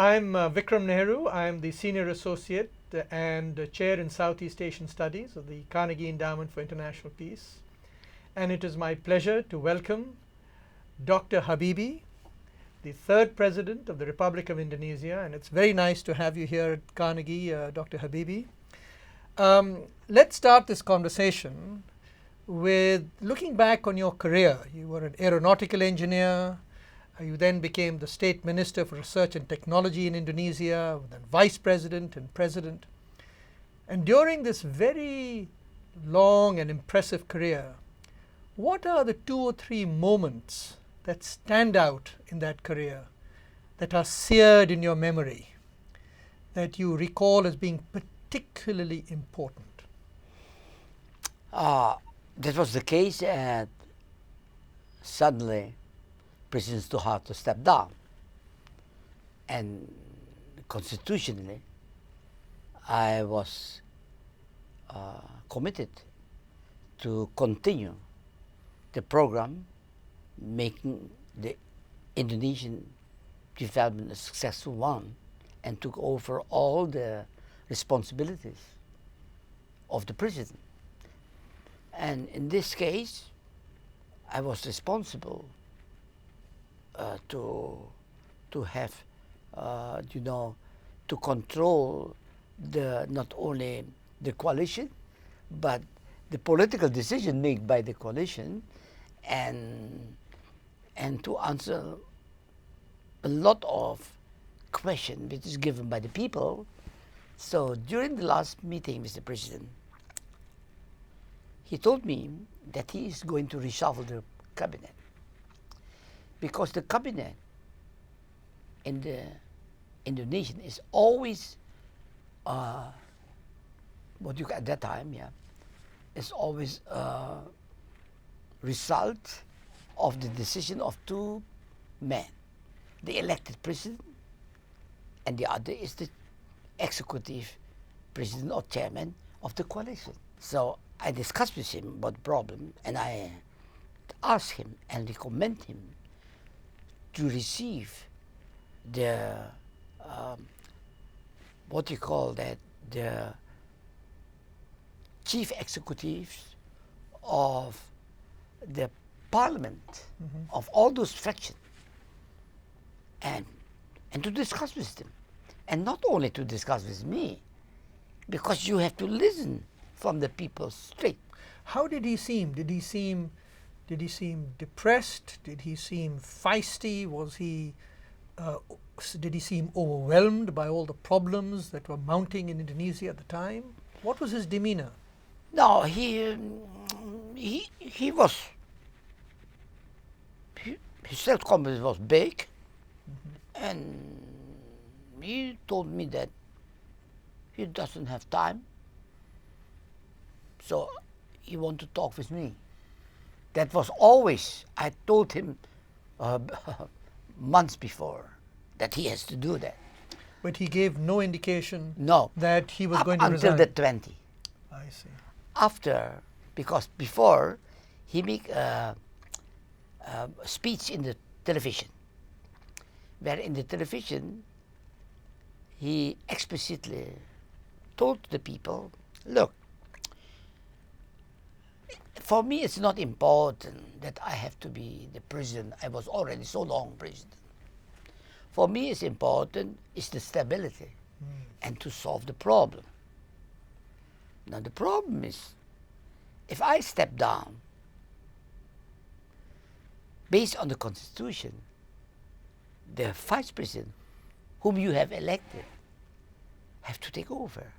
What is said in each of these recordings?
I'm Vikram Nehru. I'm the Senior Associate and Chair in Southeast Asian Studies of the Carnegie Endowment for International Peace. And it is my pleasure to welcome Dr. Habibie, the third President of the Republic of Indonesia. And it's very nice to have you here at Carnegie, Dr. Habibie. Let's start this conversation with looking back on your career. You were an aeronautical engineer. You then became the State Minister for Research and Technology in Indonesia, then Vice President and President. And during this very long and impressive career, what are the 2 or 3 moments that stand out in that career, that are seared in your memory, that you recall as being particularly important? That was the case, and suddenly President Suharto stepped down. And constitutionally, I was committed to continue the program, making the Indonesian development a successful one, and took over all the responsibilities of the president. And in this case, I was responsible to have, to control not only the coalition, but the political decision made by the coalition, and to answer a lot of questions which is given by the people. So during the last meeting, Mr. President, he told me that he is going to reshuffle the cabinet, because the cabinet in the Indonesian is always at that time, is always a result of the decision of 2 men, the elected president, and the other is the executive president or chairman of the coalition. So I discussed with him about the problem, and I asked him and recommend him to receive the the chief executives of the parliament of all those factions, and to discuss with them, and not only to discuss with me, because you have to listen from the people straight. How did he seem? Did he seem depressed? Did he seem feisty? Did he seem overwhelmed by all the problems that were mounting in Indonesia at the time? What was his demeanor? No, his self-confidence was big, and he told me that he doesn't have time, so he wanted to talk with me. That was always, I told him months before that he has to do that. But he gave no indication No. that he was going to until resign? the 20. I see. After, because before he make a speech in the television, where in the television he explicitly told the people, look, for me it's not important that I have to be the president. I was already so long president. For me it's important is the stability and to solve the problem. Now the problem is, if I step down, based on the constitution, the vice president whom you have elected have to take over.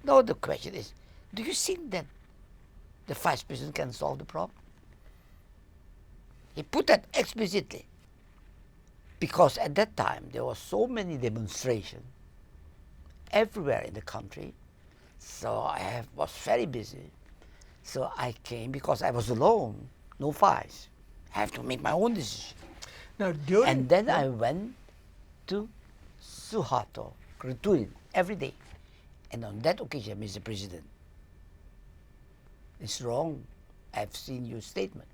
Now the question is, do you think that the vice president can solve the problem? He put that explicitly, because at that time there were so many demonstrations everywhere in the country. So I was very busy. So I came because I was alone, no vice. I have to make my own decision. Now, And then I went to Suharto, Krutuin, every day. And on that occasion, Mr. President, it's wrong. I've seen your statement.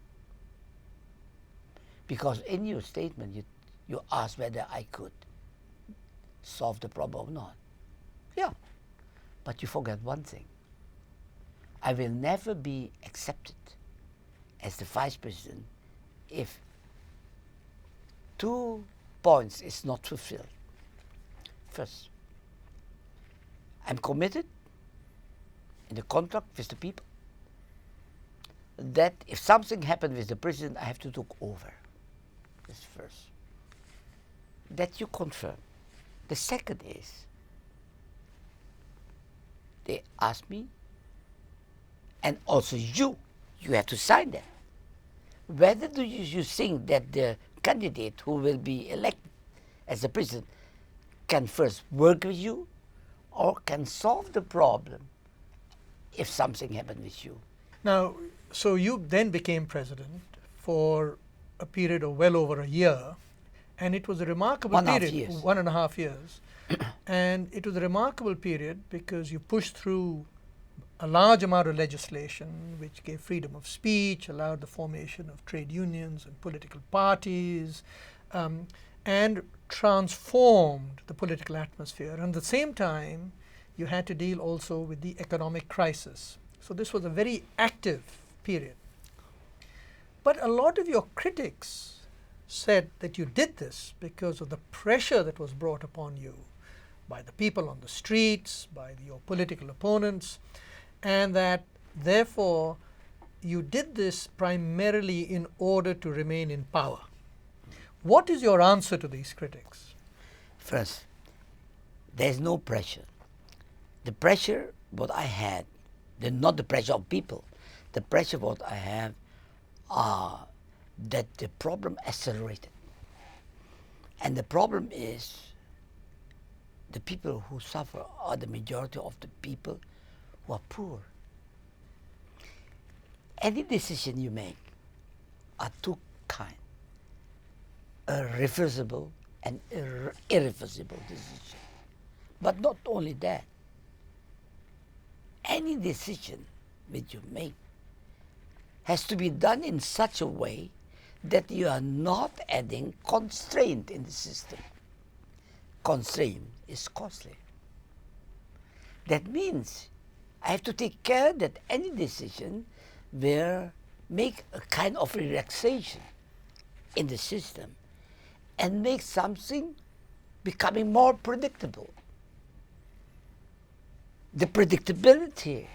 Because in your statement, you asked whether I could solve the problem or not. Yeah, but you forget one thing. I will never be accepted as the vice president if 2 points is not fulfilled. First, I'm committed in the contract with the people that if something happened with the president, I have to take over. That's first. That you confirm. The second is, they ask me, and also you have to sign that. Whether do you think that the candidate who will be elected as the president can first work with you or can solve the problem if something happened with you? Now, so you then became president for a period of well over a year, and it was a remarkable 1.5 period, years. 1.5 years. And it was a remarkable period because you pushed through a large amount of legislation which gave freedom of speech, allowed the formation of trade unions and political parties, and transformed the political atmosphere. And at the same time, you had to deal also with the economic crisis. So this was a very active period. But a lot of your critics said that you did this because of the pressure that was brought upon you by the people on the streets, by your political opponents, and that therefore you did this primarily in order to remain in power. What is your answer to these critics? First, there's no pressure. The pressure what I had, not the pressure of people, the pressure what I have are that the problem accelerated. And the problem is the people who suffer are the majority of the people who are poor. Any decision you make are two kinds, a reversible and irreversible decision. But not only that, any decision that you make has to be done in such a way that you are not adding constraint in the system. Constraint is costly. That means I have to take care that any decision will make a kind of relaxation in the system and make something becoming more predictable. The predictability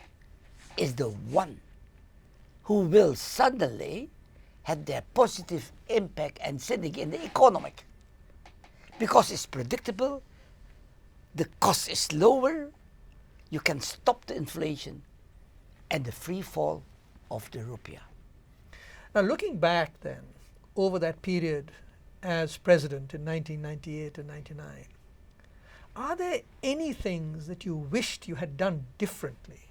is the one who will suddenly have their positive impact and sending in the economic. Because it's predictable, the cost is lower, you can stop the inflation and the free fall of the rupiah. Now looking back then, over that period as president in 1998 and 99, are there any things that you wished you had done differently?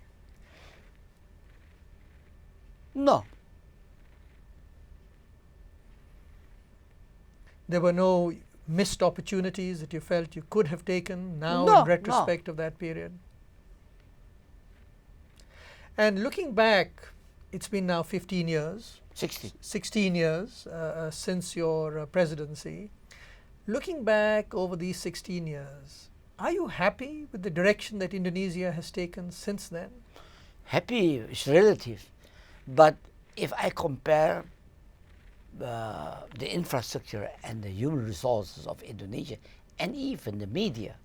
No. There were no missed opportunities that you felt you could have taken now No, in retrospect of that period? And looking back, it's been now 15 years. 16 years since your presidency. Looking back over these 16 years, are you happy with the direction that Indonesia has taken since then? Happy is relative, but if I compare the infrastructure and the human resources of Indonesia and even the media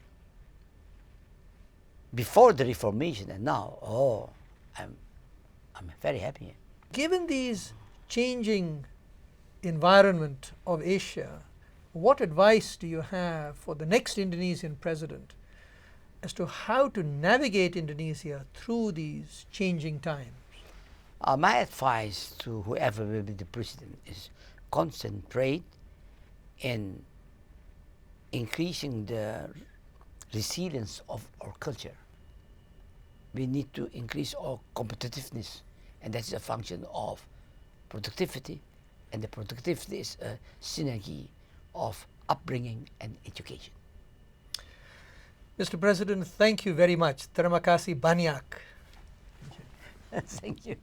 before the reformation and now, I'm very happy. Given these changing environment of Asia, what advice do you have for the next Indonesian president as to how to navigate Indonesia through these changing times? My advice to whoever will be the president is concentrate in increasing the resilience of our culture. We need to increase our competitiveness, and that's a function of productivity, and the productivity is a synergy of upbringing and education. Mr. President, thank you very much. Terima kasih banyak. Thank you.